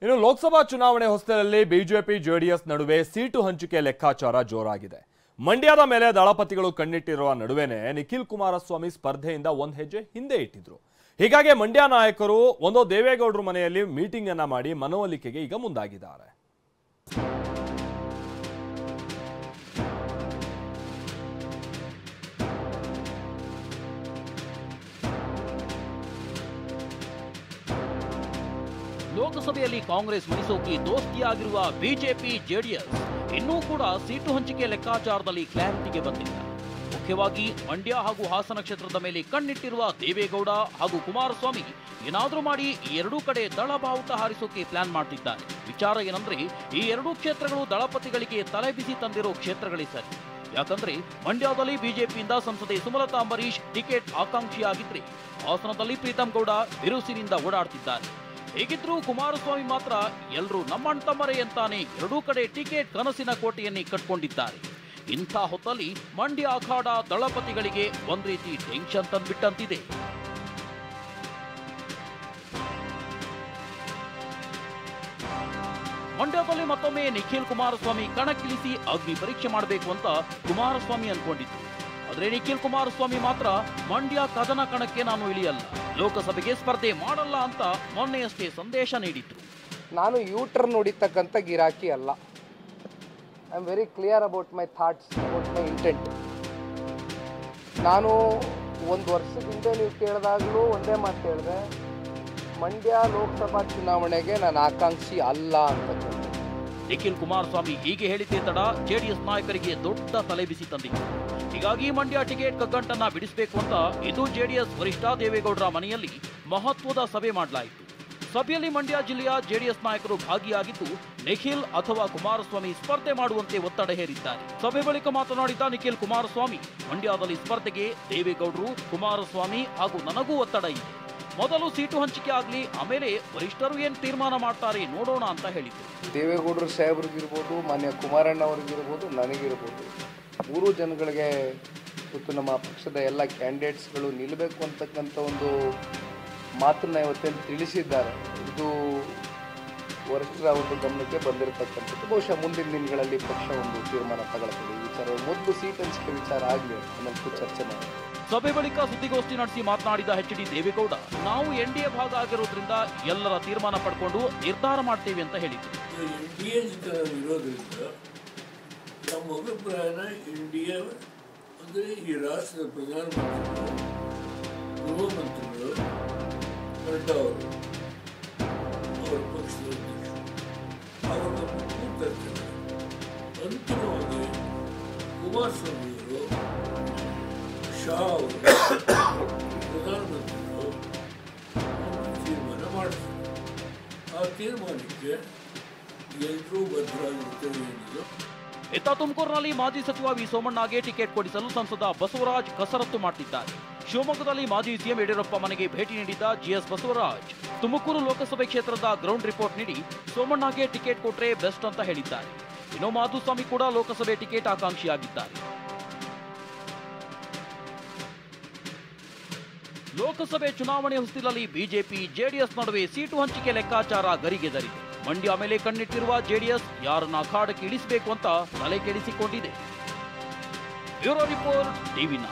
ಇನ್ನು ಲೋಕಸಭಾ ಚುನಾವಣೆ ಹೊಸದಲ್ಲಿ BJP JDS ನಡುವೆ ಸೀಟು ಹಂಚಿಕೆ ಲೆಕ್ಕಾಚಾರ ಜೋರಾಗಿದೆ. ಮಂಡ್ಯದ ಮೇಲೆ ದಳಪತಿಗಳು ಕಣ್ಣಿಟ್ಟಿರುವ ನಡುವೆನೇ ನಿಖಿಲ್ ಕುಮಾರಸ್ವಾಮಿ ಸ್ಪರ್ಧೆಯಿಂದ ಒಂದು ಹೆಜ್ಜೆ ಹಿಂದೆ ಇಟ್ಟಿದ್ರು. ಹೀಗಾಗಿ ಮಂಡ್ಯ ನಾಯಕರು ಒಂದೋ ದೇವೇಗೌಡರ ಮನೆಯಲ್ಲಿ ಮೀಟಿಂಗ್ ಅನ್ನ ಮಾಡಿ ಮನವೊಲಿಕೆಗೆ ಈಗ ಮುಂದಾಗಿದ್ದಾರೆ. ಲೋಕಸಭೆಯಲ್ಲಿ ಕಾಂಗ್ರೆಸ್ ಮಣಿಸೋಕಿ ದೋಸ್ತಿಯಾಗಿರುವ ಬಿಜೆಪಿ ಜೆಡಿಎಸ್ ಇನ್ನೂ ಕೂಡ ಸೀಟು ಹಂಚಿಕೆ ಲೆಕ್ಕಾಚಾರದಲ್ಲಿ ಕ್ಲಾರಿಟಿಗೆ ಬಂದಿಲ್ಲ. ಮುಖ್ಯವಾಗಿ ಮಂಡ್ಯ ಹಾಗೂ ಹಾಸನ ಕ್ಷೇತ್ರದ ಮೇಲೆ ಕಣ್ಣಿಟ್ಟಿರುವ ದೇವೇಗೌಡ ಹಾಗೂ ಕುಮಾರಸ್ವಾಮಿ ಏನಾದರೂ ಮಾಡಿ ಈ ಎರಡೂ ಕಡೆ ದಳ ಬಾವುಟ ಹಾರಿಸೋಕೆ ಪ್ಲಾನ್ ಮಾಡ್ತಿದ್ದಾರೆ. ವಿಚಾರ ಏನಂದ್ರೆ, ಈ ಎರಡೂ ಕ್ಷೇತ್ರಗಳು ದಳಪತಿಗಳಿಗೆ ತಲೆಬಿಸಿ ತಂದಿರೋ ಕ್ಷೇತ್ರಗಳೇ ಸರಿ. ಯಾಕಂದ್ರೆ ಮಂಡ್ಯದಲ್ಲಿ ಬಿಜೆಪಿಯಿಂದ ಸಂಸದೆ ಸುಮಲತಾ ಅಂಬರೀಶ್ ಟಿಕೆಟ್ ಆಕಾಂಕ್ಷಿಯಾಗಿದ್ರೆ, ಹಾಸನದಲ್ಲಿ ಪ್ರೀತಂ ಗೌಡ ಬಿರುಸಿನಿಂದ ಓಡಾಡ್ತಿದ್ದಾರೆ. ಹೇಗಿದ್ರೂ ಕುಮಾರಸ್ವಾಮಿ ಮಾತ್ರ ಎಲ್ಲರೂ ನಮ್ಮಣ್ಣ ತಮ್ಮರೇ ಅಂತಾನೆ ಎರಡೂ ಕಡೆ ಟಿಕೆಟ್ ಕನಸಿನ ಕೋಟೆಯನ್ನೇ ಕಟ್ಕೊಂಡಿದ್ದಾರೆ. ಇಂಥ ಹೊತ್ತಲ್ಲಿ ಮಂಡ್ಯ ಅಖಾಡ ದಳಪತಿಗಳಿಗೆ ಒಂದ್ ರೀತಿ ಟೆನ್ಷನ್ ತಂದ್ಬಿಟ್ಟಂತಿದೆ. ಮಂಡ್ಯದಲ್ಲಿ ಮತ್ತೊಮ್ಮೆ ನಿಖಿಲ್ ಕುಮಾರಸ್ವಾಮಿ ಕಣಕ್ಕಿಳಿಸಿ ಅಗ್ನಿ ಪರೀಕ್ಷೆ ಮಾಡಬೇಕು ಅಂತ ಕುಮಾರಸ್ವಾಮಿ ಅನ್ಕೊಂಡಿದ್ರು. ಆದ್ರೆ ನಿಖಿಲ್ ಕುಮಾರಸ್ವಾಮಿ ಮಾತ್ರ ಮಂಡ್ಯ ಕದನ ಕಣಕ್ಕೆ ನಾನು ಇಳಿಯಲ್ಲ, ಲೋಕಸಭೆಗೆ ಸ್ಪರ್ಧೆ ಮಾಡಲ್ಲ ಅಂತ ಮೊನ್ನೆಯಷ್ಟೇ ಸಂದೇಶ ನೀಡಿದ್ರು. ನಾನು ಯೂಟರ್ನ್ ಹೊಡಿತಕ್ಕಂಥ ಗಿರಾಕಿ ಅಲ್ಲ. I am very clear about my thoughts, about my intent. ನಾನು ಒಂದು ವರ್ಷದ ಹಿಂದೆ ನೀವು ಕೇಳಿದಾಗಲೂ ಒಂದೇ ಮಾತು ಹೇಳಿದೆ, ಮಂಡ್ಯ ಲೋಕಸಭಾ ಚುನಾವಣೆಗೆ ನಾನು ಆಕಾಂಕ್ಷಿ ಅಲ್ಲ ಅಂತ. ನಿಖಿಲ್ ಕುಮಾರಸ್ವಾಮಿ ಹೀಗೆ ಹೇಳಿದ್ದೇ ತಡ ಜೆಡಿಎಸ್ ನಾಯಕರಿಗೆ ದೊಡ್ಡ ತಲೆಬಿಸಿ ತಂದಿತ್ತು. ಹೀಗಾಗಿ ಮಂಡ್ಯ ಟಿಕೆಟ್ ಕಗ್ಗಂಟನ್ನ ಬಿಡಿಸಬೇಕು ಅಂತ ಇಂದು ಜೆಡಿಎಸ್ ವರಿಷ್ಠ ದೇವೇಗೌಡರ ಮನೆಯಲ್ಲಿ ಮಹತ್ವದ ಸಭೆ ಮಾಡಲಾಯಿತು. ಸಭೆಯಲ್ಲಿ ಮಂಡ್ಯ ಜಿಲ್ಲೆಯ ಜೆಡಿಎಸ್ ನಾಯಕರು ಭಾಗಿಯಾಗಿದ್ದು ನಿಖಿಲ್ ಅಥವಾ ಕುಮಾರಸ್ವಾಮಿ ಸ್ಪರ್ಧೆ ಮಾಡುವಂತೆ ಒತ್ತಡ ಹೇರಿದ್ದಾರೆ. ಸಭೆ ಬಳಿಕ ಮಾತನಾಡಿದ ನಿಖಿಲ್ ಕುಮಾರಸ್ವಾಮಿ, ಮಂಡ್ಯದಲ್ಲಿ ಸ್ಪರ್ಧೆಗೆ ದೇವೇಗೌಡರು, ಕುಮಾರಸ್ವಾಮಿ ಹಾಗೂ ನನಗೂ ಒತ್ತಡ ಇದೆ. ಮೊದಲು ಸೀಟು ಹಂಚಿಕೆ ಆಗಲಿ, ಆಮೇಲೆ ವರಿಷ್ಠರು ಏನ್ ತೀರ್ಮಾನ ಮಾಡ್ತಾರೆ ನೋಡೋಣ ಅಂತ ಹೇಳಿದ್ರು. ದೇವೇಗೌಡರು ಸಾಹೇಬ್ರಿಗಿರ್ಬೋದು, ಮಾನ್ಯ ಕುಮಾರಣ್ಣ ಅವ್ರಿಗಿರ್ಬೋದು, ನನಗಿರ್ಬೋದು, ಮೂರು ಜನಗಳಿಗೆ ಇವತ್ತು ನಮ್ಮ ಪಕ್ಷದ ಎಲ್ಲ ಕ್ಯಾಂಡಿಡೇಟ್ಸ್ಗಳು ನಿಲ್ಲಬೇಕು ಅಂತಕ್ಕಂಥ ಒಂದು ಮಾತನ್ನ ಇವತ್ತೇನು ತಿಳಿಸಿದ್ದಾರೆ. ಇದು ವರಿಷ್ಠರ ಒಂದು ಗಮನಕ್ಕೆ ಬಂದಿರತಕ್ಕಂಥದ್ದು. ಬಹುಶಃ ಮುಂದಿನ ದಿನಗಳಲ್ಲಿ ಪಕ್ಷ ಒಂದು ತೀರ್ಮಾನ ತಗೊಳ್ತದೆ. ಈ ವಿಚಾರ ಮೊದಲು ಸೀಟ್ ಹಂಚಿಕೆ ವಿಚಾರ ಆಗಲಿ ಅನ್ನೋದು ಚರ್ಚೆ ಮಾಡಿ. ಸಭೆ ಬಳಿಕ ಸುದ್ದಿಗೋಷ್ಠಿ ನಡೆಸಿ ಮಾತನಾಡಿದ ಎಚ್.ಡಿ. ದೇವೇಗೌಡ, ನಾವು ಎನ್ಡಿಎ ಭಾಗ ಆಗಿರೋದ್ರಿಂದ ಎಲ್ಲರ ತೀರ್ಮಾನ ಪಡ್ಕೊಂಡು ನಿರ್ಧಾರ ಮಾಡ್ತೇವೆ ಅಂತ ಹೇಳಿದ್ರು. ನಮ್ಮ ಅಭಿಪ್ರಾಯನ ಇಂಡಿಯಾ ಅಂದರೆ ಈ ರಾಷ್ಟ್ರದ ಪ್ರಧಾನಮಂತ್ರಿಗಳು, ಗೃಹ ಮಂತ್ರಿಗಳು, ನಡ್ಡಾ ಅವರು, ಅವರ ಪಕ್ಷದ ಅಧ್ಯಕ್ಷರು, ಅವರ ಅಂತಿಮವಾಗಿ ಕುಮಾರಸ್ವಾಮಿಯವರು, ಶಾ ಅವರು, ಪ್ರಧಾನಮಂತ್ರಿಗಳು ತೀರ್ಮಾನ ಮಾಡ್ತಾರೆ. ಆ ತೀರ್ಮಾನಕ್ಕೆ ಎಲ್ಲರೂ ಬದ್ಧರಾಗಿರ್ತೇವೆ ಎನ್ನುವುದು. ಇತ್ತ ತುಮಕೂರಿನಲ್ಲಿ ಮಾಜಿ ಸಚಿವ ವಿ ಸೋಮಣ್ಣಗೆ ಟಿಕೆಟ್ ಕೊಡಿಸಲು ಸಂಸದ ಬಸವರಾಜ್ ಕಸರತ್ತು ಮಾಡುತ್ತಿದ್ದಾರೆ. ಶಿವಮೊಗ್ಗದಲ್ಲಿ ಮಾಜಿ ಸಿಎಂ ಯಡಿಯೂರಪ್ಪ ಮನೆಗೆ ಭೇಟಿ ನೀಡಿದ ಜಿಎಸ್ ಬಸವರಾಜ್ ತುಮಕೂರು ಲೋಕಸಭೆ ಕ್ಷೇತ್ರದ ಗ್ರೌಂಡ್ ರಿಪೋರ್ಟ್ ನೀಡಿ ಸೋಮಣ್ಣಗೆ ಟಿಕೆಟ್ ಕೊಟ್ರೆ ಬೆಸ್ಟ್ ಅಂತ ಹೇಳಿದ್ದಾರೆ. ಇನ್ನು ಮಾಧುಸ್ವಾಮಿ ಕೂಡ ಲೋಕಸಭೆ ಟಿಕೆಟ್ ಆಕಾಂಕ್ಷಿಯಾಗಿದ್ದಾರೆ. ಲೋಕಸಭೆ ಚುನಾವಣೆ ಹೊಸ್ತಿಲಲ್ಲಿ ಬಿಜೆಪಿ ಜೆಡಿಎಸ್ ನಡುವೆ ಸೀಟು ಹಂಚಿಕೆ ಲೆಕ್ಕಾಚಾರ ಗರಿಗೆದರಿದೆ. ಮಂಡ್ಯ ಮೇಲೆ ಕಣ್ಣಿಟ್ಟಿರುವ ಜೆಡಿಎಸ್ ಯಾರನ್ನ ಅಖಾಡಕ್ಕೆ ಇಳಿಸಬೇಕು ಅಂತ ತಲೆ ಕೆಡಿಸಿಕೊಂಡಿದೆ. Bureau report, ಟಿವಿ9.